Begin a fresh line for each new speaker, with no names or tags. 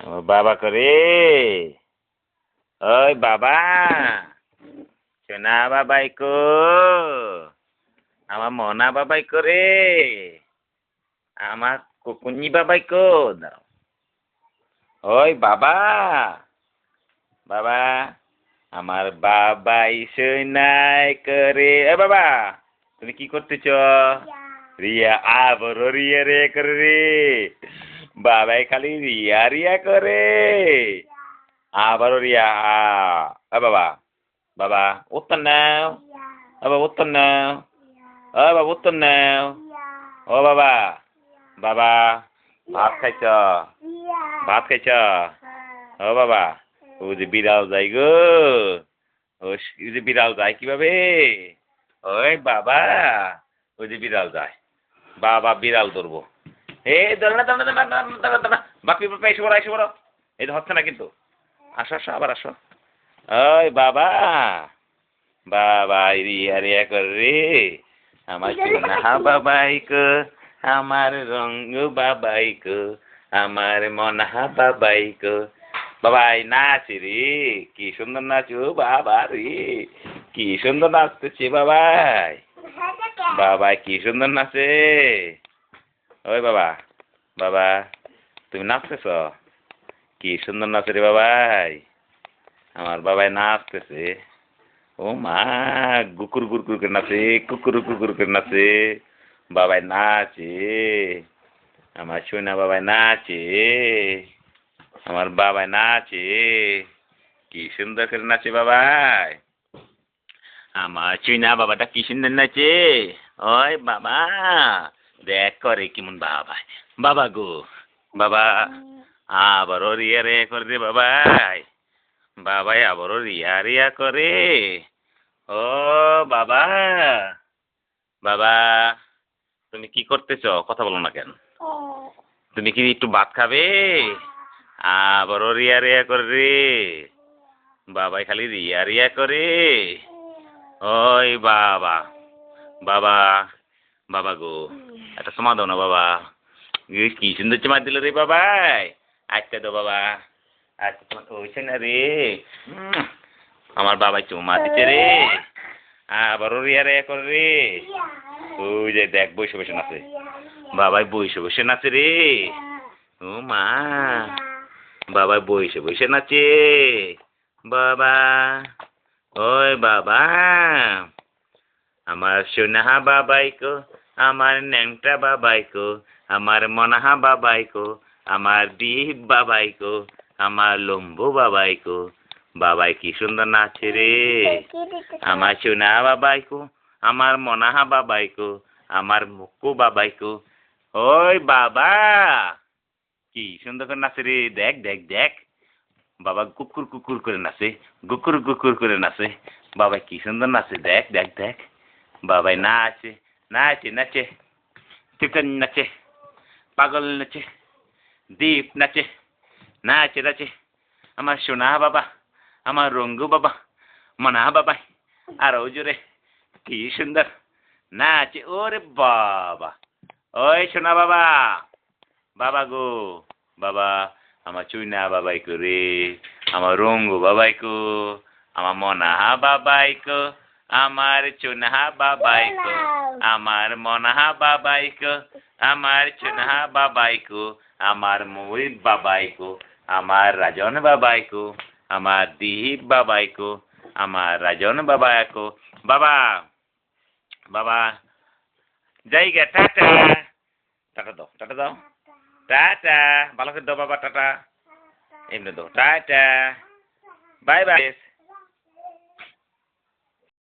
আমার বাবা করে ওই বাবা সোনা বাবাই কো আমার মনা বাবাই করে আমার কুকুনি বাবাই কো দাও ওই বাবা বাবা আমার বাবাই সোনাই করে এ বাবা তুমি কি করতেছ রিয়া আবার রিয়া রে করে রে বাবাই খালি রিয়া রিয়া করে আবারও রিয়া বাবা বাবা উত্তর নাও বাবা উত্তর নাও বাবা উত্তর নাও ও বাবা বাবা ভাত খাইছ ভাত খাইছ ও বাবা ও যে বিড়াল যাই গো ও যে বিড়াল যায় কিভাবে ওই বাবা ওই যে বিড়াল যায় বাবা বিড়াল ধরবো ধরে না ধরে না বাপি বাপি এসে বড় এসে বড় এই তো হচ্ছে না কিন্তু আসো আসো আবার আসো ওই বাবা বাবা রিয়া রিয়া কর রে আমার সোনা বাবাই কো আমার রঙ বাবাই কো আমার মনা বাবাই কো বাবাই নাচ রে কি সুন্দর নাচো বাবা রে কি সুন্দর নাচতেছে বাবাই বাবাই কি সুন্দর নাচে ওই বাবা বাবা তুমি নাচতেছ কি সুন্দর নাচে রে বাবাই আমার বাবাই নাচতেছে ও মা গুকুর গুকুর করে নাচে কুকুর কুকুর করে নাচে বাবাই নাচে আমার সোনা বাবাই নাচে আমার বাবাই নাচে কি সুন্দর করে নাচে বাবাই আমার চুইনা বাবাটা কি সুন্দর নাচে ওই বাবা দেখ করে কেমন বাবা বাবা গো বাবা আবারও রিয়া রে করে রে বাবাই বাবাই আবারও রিয়া রিয়া করে ও বাবা বাবা তুমি কি করতেছ কথা বলো না কেন তুমি কি একটু ভাত খাবে আবারও রিয়া রিয়া করে রে বাবাই খালি রিয়া রিয়া করে ওই বাবা বাবা বাবা গো একটা সমা দাও না বাবা কি সুন্দর চমা দিল রে বাবাই আজকে দাও বাবা আজকে তোমার হয়েছে না রে আমার বাবাই চুমা দিচ্ছে রে আবারও রিয়া রিয়া করে রে ওই যে দেখ বসে বসে নাচে বাবাই বসে বসে নাচে রে ও মা বাবাই বসে বসে নাচে বাবা ওই বাবা আমার সোনা বাবাই কো আমার ন্যাংটা বাবাই কো আমার মনাহা বাবাই কো আমার দীপ বাবাই কো আমার লম্বু বাবাই কো বাবাই কি সুন্দর নাচে রে আমার সোনা বাবাই কো আমার মনাহা বাবাই কো আমার মুক্কু বাবাই কো ওই বাবা কি সুন্দর করে নাচে রে দেখ দেখ দেখ বাবা কুকুর কুকুর করে নাচে গুকুর গুকুর করে নাচে বাবাই কি সুন্দর নাচে দেখ দেখ দেখ বাবাই নাচে নাচে নাচে চিকন নাচে পাগল নাচে দীপ নাচে নাচে নাচে আমার সোনা বাবা আমার রঙ্গু বাবা মনা বাবাই আর ওই জোরে কি সুন্দর নাচে ওরে বাবা ওই সোনা বাবা বাবা গো বাবা আমার চুইনা বাবাই কো রে আমার রঙ্গু বাবাই কো আমার মনাহা বাবাই কো আমার চুনহা বাবাই কো আমার মনাহা বাবাই কো আমার চুনহা বাবাই কো আমার মুরিদ বাবাই কো আমার রাজন বাবাই কো আমার দীপ বাবাই কো আমার রাজন বাবাই কো বাবা বাবা যাই গে টাটা টাটা দাও টাটা ভালো করে দাও বাবা টাটা এমনি দাও টাটা বাই বাই